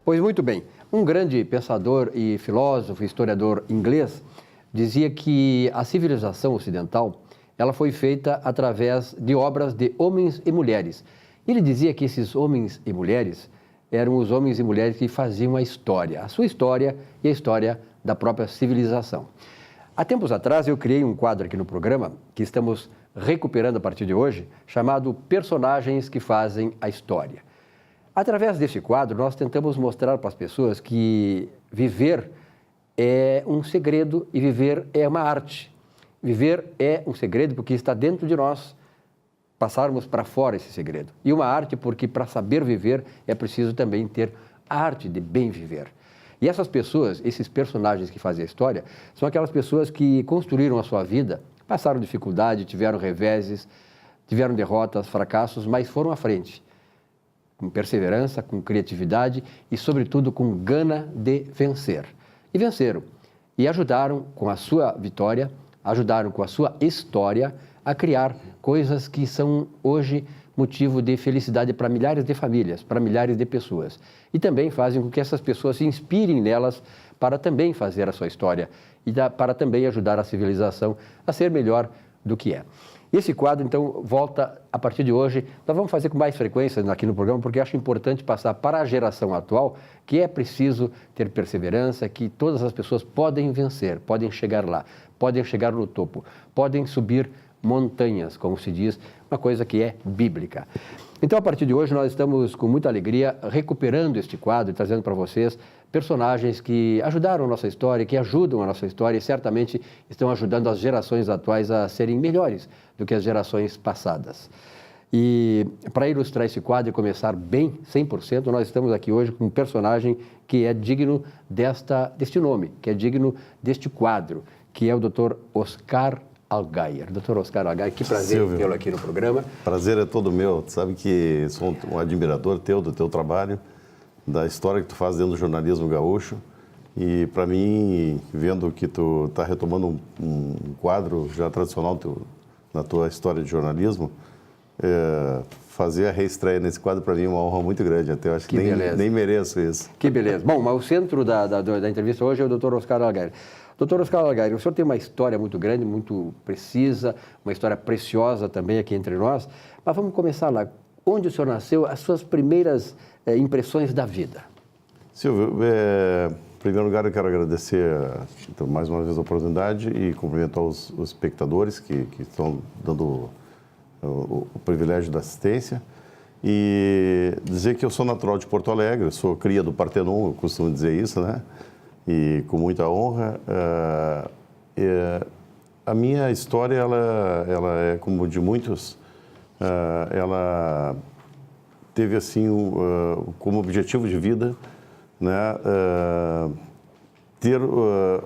Pois muito bem. Um grande pensador e filósofo, historiador inglês, dizia que a civilização ocidental ela foi feita através de obras de homens e mulheres. Ele dizia que esses homens e mulheres eram os homens e mulheres que faziam a sua história e a história da própria civilização. Há tempos atrás eu criei um quadro aqui no programa, que estamos recuperando a partir de hoje, chamado Personagens que Fazem a História. Através deste quadro, nós tentamos mostrar para as pessoas que viver é um segredo e viver é uma arte. Viver é um segredo porque está dentro de nós, passarmos para fora esse segredo. E uma arte porque para saber viver é preciso também ter a arte de bem viver. E essas pessoas, esses personagens que fazem a história, são aquelas pessoas que construíram a sua vida, passaram dificuldade, tiveram reveses, tiveram derrotas, fracassos, mas foram à frente, com perseverança, com criatividade e, sobretudo, com gana de vencer. E venceram. E ajudaram com a sua vitória, ajudaram com a sua história a criar coisas que são hoje motivo de felicidade para milhares de famílias, para milhares de pessoas. E também fazem com que essas pessoas se inspirem nelas para também fazer a sua história e para também ajudar a civilização a ser melhor do que é. Esse quadro, então, volta a partir de hoje. Nós vamos fazer com mais frequência aqui no programa, porque acho importante passar para a geração atual que é preciso ter perseverança, que todas as pessoas podem vencer, podem chegar lá, podem chegar no topo, podem subir montanhas, como se diz, uma coisa que é bíblica. Então, a partir de hoje, nós estamos com muita alegria recuperando este quadro e trazendo para vocês personagens que ajudaram a nossa história, que ajudam a nossa história e certamente estão ajudando as gerações atuais a serem melhores do que as gerações passadas. E para ilustrar esse quadro e começar bem, 100%, nós estamos aqui hoje com um personagem que é digno deste nome, que é digno deste quadro, que é o Dr. Oscar Allgaier. Dr. Oscar Allgaier, que prazer tê-lo aqui no programa. Prazer é todo meu. Tu sabe que sou um admirador do teu trabalho, da história que tu faz dentro do jornalismo gaúcho. E para mim, vendo que tu está retomando um quadro já tradicional na tua história de jornalismo, fazer a reestreia nesse quadro para mim é uma honra muito grande. Até eu acho que nem mereço isso. Que beleza. Bom, mas o centro da entrevista hoje é o Dr. Oscar Allgaier. Dr. Oscar Allgaier, o senhor tem uma história muito grande, muito precisa, uma história preciosa também aqui entre nós, mas vamos começar lá. Onde o senhor nasceu, as suas primeiras impressões da vida? Silvio, em primeiro lugar eu quero agradecer então, mais uma vez a oportunidade e cumprimentar os espectadores que estão dando o privilégio da assistência e dizer que eu sou natural de Porto Alegre, eu sou cria do Partenon, eu costumo dizer isso, né? E com muita honra. A minha história, ela é como de muitos, ela teve assim como objetivo de vida, né,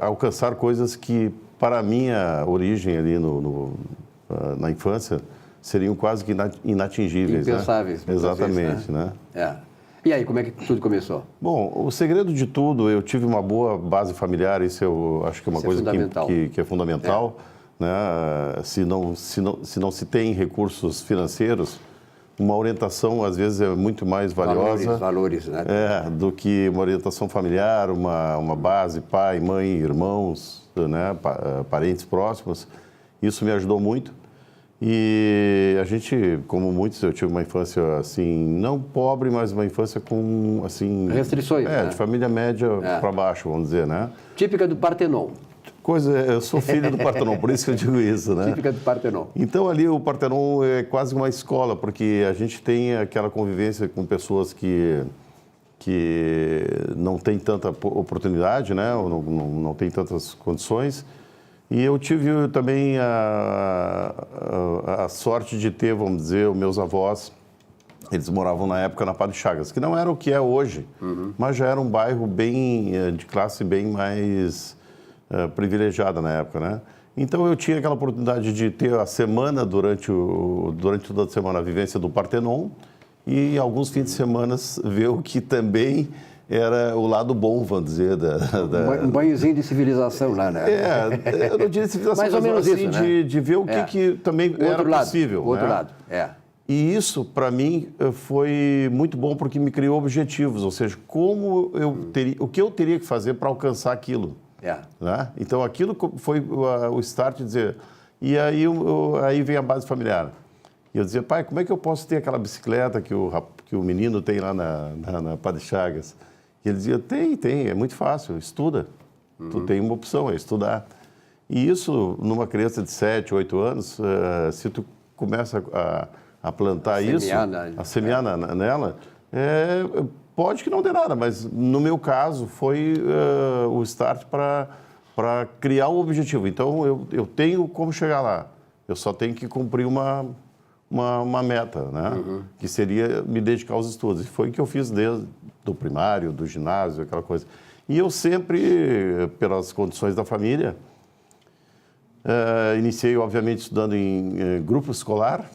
alcançar coisas que para a minha origem ali na infância seriam quase que inatingíveis. Impensáveis. Né? Exatamente, né? E aí, como é que tudo começou? Bom, o segredo de tudo, eu tive uma boa base familiar, isso eu acho que é uma coisa que é fundamental. Né? Se não se tem recursos financeiros, uma orientação, às vezes, é muito mais valiosa valores, né? Do que uma orientação familiar, uma base, pai, mãe, irmãos, né? Parentes próximos. Isso me ajudou muito. E a gente, como muitos, eu tive uma infância, assim, não pobre, mas uma infância com, assim... restrições, né? De família média para baixo, vamos dizer, né? Típica do Partenon. Eu sou filho do Partenon, por isso que eu digo isso, né? Típica do Partenon. Então, ali, o Partenon é quase uma escola, porque a gente tem aquela convivência com pessoas que não têm tanta oportunidade, né? Ou não têm tantas condições. E eu tive também a sorte de ter, vamos dizer, os meus avós, eles moravam na época na Padre Chagas, que não era o que é hoje, mas já era um bairro bem, de classe bem mais privilegiada na época, né? Então eu tinha aquela oportunidade de ter a semana, durante toda a semana, a vivência do Partenon e alguns fins de semana ver o que também era o lado bom, vamos dizer, Um banhozinho de civilização lá, né? Eu não diria civilização, mais ou menos assim, isso, né? de ver o que também era possível. O outro né? lado, E isso, para mim, foi muito bom porque me criou objetivos, ou seja, o que eu teria que fazer para alcançar aquilo. Né? Então, aquilo foi o start de dizer... E aí, aí vem a base familiar. E eu dizia, pai, como é que eu posso ter aquela bicicleta que o menino tem lá na Padre Chagas? E ele dizia, tem, é muito fácil, estuda. Tu tem uma opção, é estudar. E isso, numa criança de 7, 8 anos, se tu começa a plantar a semear nela, pode que não dê nada, mas no meu caso foi o start para criar um objetivo. Então, eu tenho como chegar lá. Eu só tenho que cumprir uma meta, né? Que seria me dedicar aos estudos. E foi o que eu fiz desde do primário, do ginásio, aquela coisa. E eu sempre, pelas condições da família, iniciei, obviamente, estudando em grupo escolar,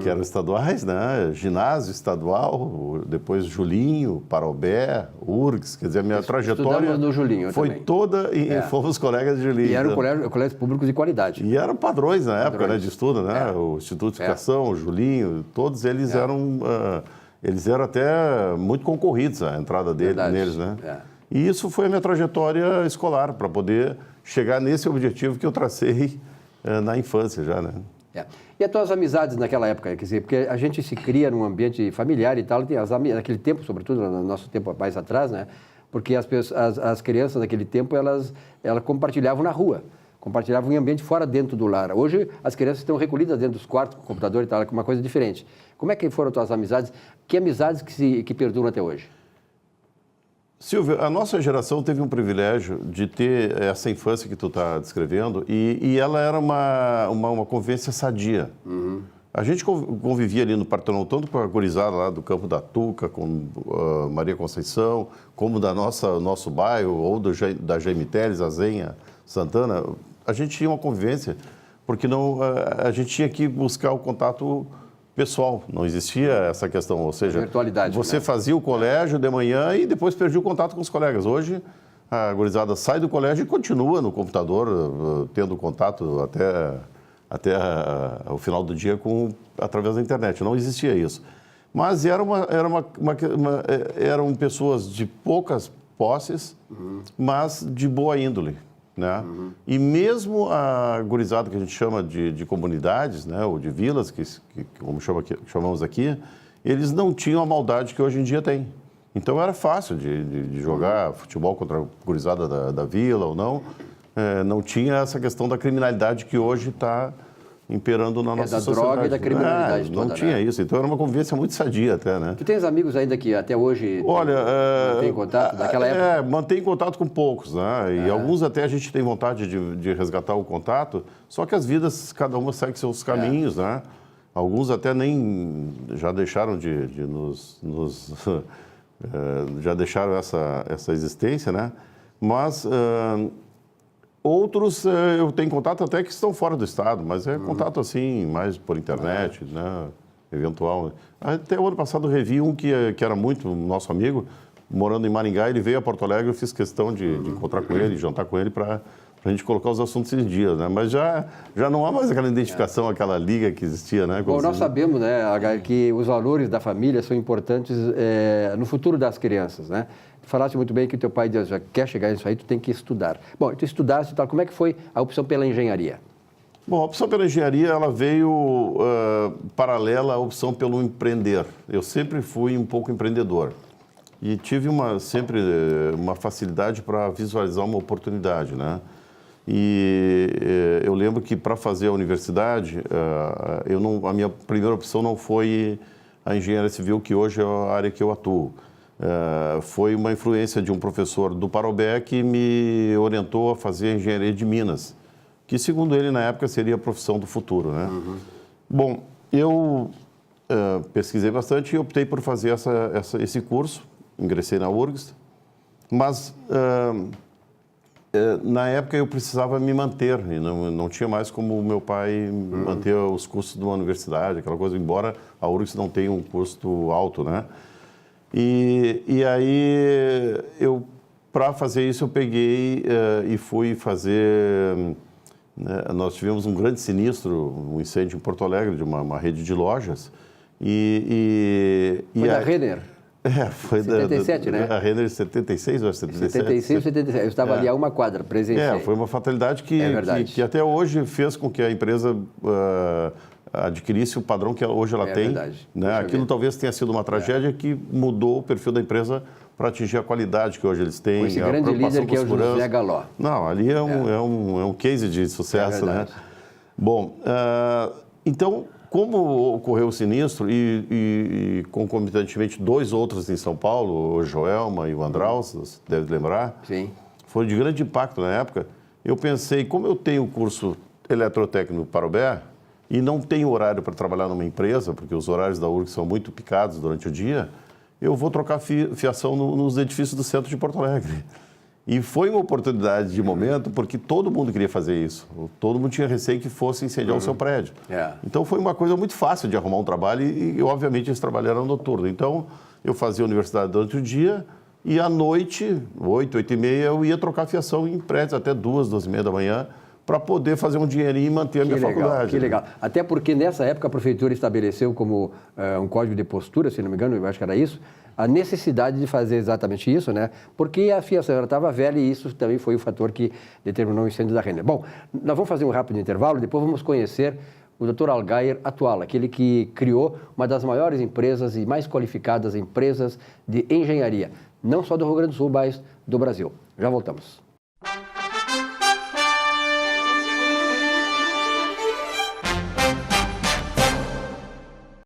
que eram estaduais, né? Ginásio estadual, depois Julinho, Parobé, URGS, quer dizer, a minha trajetória no Julinho, foi também. Toda, fomos colegas de Julinho. E eram colégios públicos de qualidade. E eram padrões na época, né, de estudo, né? O Instituto de Educação, o Julinho, todos eles eram até muito concorridos a entrada neles, né? E isso foi a minha trajetória escolar, para poder chegar nesse objetivo que eu tracei na infância já, né? E as tuas amizades naquela época? Quer dizer, porque a gente se cria num ambiente familiar e tal, naquele tempo, sobretudo no nosso tempo mais atrás, né? Porque as crianças naquele tempo, elas compartilhavam na rua, compartilhavam em ambiente fora, dentro do lar. Hoje, as crianças estão recolhidas dentro dos quartos, com o computador e tal, é uma coisa diferente. Como é que foram as tuas amizades? Que amizades que perduram até hoje? Silvio, a nossa geração teve um privilégio de ter essa infância que tu está descrevendo e ela era uma convivência sadia. A gente convivia ali no Partenon, tanto com a gurizada lá do Campo da Tuca, com Maria Conceição, como nosso bairro, ou da Jaime Teles, Azenha, Santana. A gente tinha uma convivência, porque a gente tinha que buscar o contato pessoal, não existia essa questão, ou seja, virtualidade, você fazia o colégio de manhã e depois perdia o contato com os colegas. Hoje, a gurizada sai do colégio e continua no computador, tendo contato até o final do dia através da internet. Não existia isso. Mas eram pessoas de poucas posses, mas de boa índole. Né? E mesmo a gurizada que a gente chama de comunidades, né, ou de vilas, como chamamos aqui, eles não tinham a maldade que hoje em dia tem. Então era fácil de jogar futebol contra a gurizada da vila ou não. Não tinha essa questão da criminalidade que hoje está imperando na nossa sociedade. Da droga e da criminalidade toda, não tinha isso. Então era uma convivência muito sadia até, né? Tu tens amigos ainda que até hoje mantém contato daquela época? Mantém contato com poucos, né? E alguns até a gente tem vontade de resgatar o contato, só que as vidas, cada uma segue seus caminhos, né? Alguns até nem já deixaram já deixaram essa existência, né? Mas outros eu tenho contato até que estão fora do estado, mas é contato assim, mais por internet, né? Eventual. Até o ano passado eu revi um que era muito nosso amigo, morando em Maringá, ele veio a Porto Alegre, eu fiz questão de encontrar com ele, jantar com ele para a gente colocar os assuntos em dia, né? Mas já não há mais aquela identificação, aquela liga que existia, né? Bom, nós sabemos, né, que os valores da família são importantes no futuro das crianças, né? Tu falaste muito bem que o teu pai diz, já quer chegar nisso aí, tu tem que estudar. Bom, tu estudaste e tal, como é que foi a opção pela engenharia? Bom, a opção pela engenharia, ela veio paralela à opção pelo empreender. Eu sempre fui um pouco empreendedor e tive sempre uma facilidade para visualizar uma oportunidade, né? E eu lembro que para fazer a universidade, a minha primeira opção não foi a engenharia civil, que hoje é a área que eu atuo. Foi uma influência de um professor do Parobé que me orientou a fazer a engenharia de Minas, que segundo ele na época seria a profissão do futuro, né? Bom, eu pesquisei bastante e optei por fazer esse curso, ingressei na URGS, mas na época eu precisava me manter, e não tinha mais como o meu pai manter os custos de uma universidade, aquela coisa, embora a URGS não tenha um custo alto, né? E aí, para fazer isso, eu peguei e fui fazer né? Nós tivemos um grande sinistro, um incêndio em Porto Alegre, de uma rede de lojas. Foi da Renner? Foi 77, né? A Renner 76 ou 77? 76 ou 77. Eu estava ali a uma quadra, presenciei. Foi uma fatalidade que até hoje fez com que a empresa adquirisse o padrão que hoje ela tem. Verdade. Né? Aquilo talvez tenha sido uma tragédia que mudou o perfil da empresa para atingir a qualidade que hoje eles têm. Esse grande líder que é o José Galó. Não, ali é um case de sucesso, né? Bom, então, como ocorreu o sinistro e concomitantemente 2 outros em São Paulo, o Joelma e o Andraus, você deve lembrar, sim, foi de grande impacto na época, eu pensei, como eu tenho o curso eletrotécnico Parobé e não tenho horário para trabalhar numa empresa, porque os horários da URGS são muito picados durante o dia, eu vou trocar fiação nos edifícios do centro de Porto Alegre. E foi uma oportunidade de momento, porque todo mundo queria fazer isso. Todo mundo tinha receio que fosse incendiar o seu prédio. Então, foi uma coisa muito fácil de arrumar um trabalho e obviamente, esse trabalho era noturno. Então, eu fazia a universidade durante o dia e à noite, 8h30, eu ia trocar fiação em prédios até 2h30 da manhã, para poder fazer um dinheirinho e manter a minha faculdade. Que legal. Até porque, nessa época, a prefeitura estabeleceu como um código de postura, se não me engano, eu acho que era isso, a necessidade de fazer exatamente isso, né? Porque a fiação estava velha e isso também foi o fator que determinou o incêndio da Renner. Bom, nós vamos fazer um rápido intervalo, depois vamos conhecer o Dr. Allgaier Attuala, aquele que criou uma das maiores empresas e mais qualificadas empresas de engenharia, não só do Rio Grande do Sul, mas do Brasil. Já voltamos.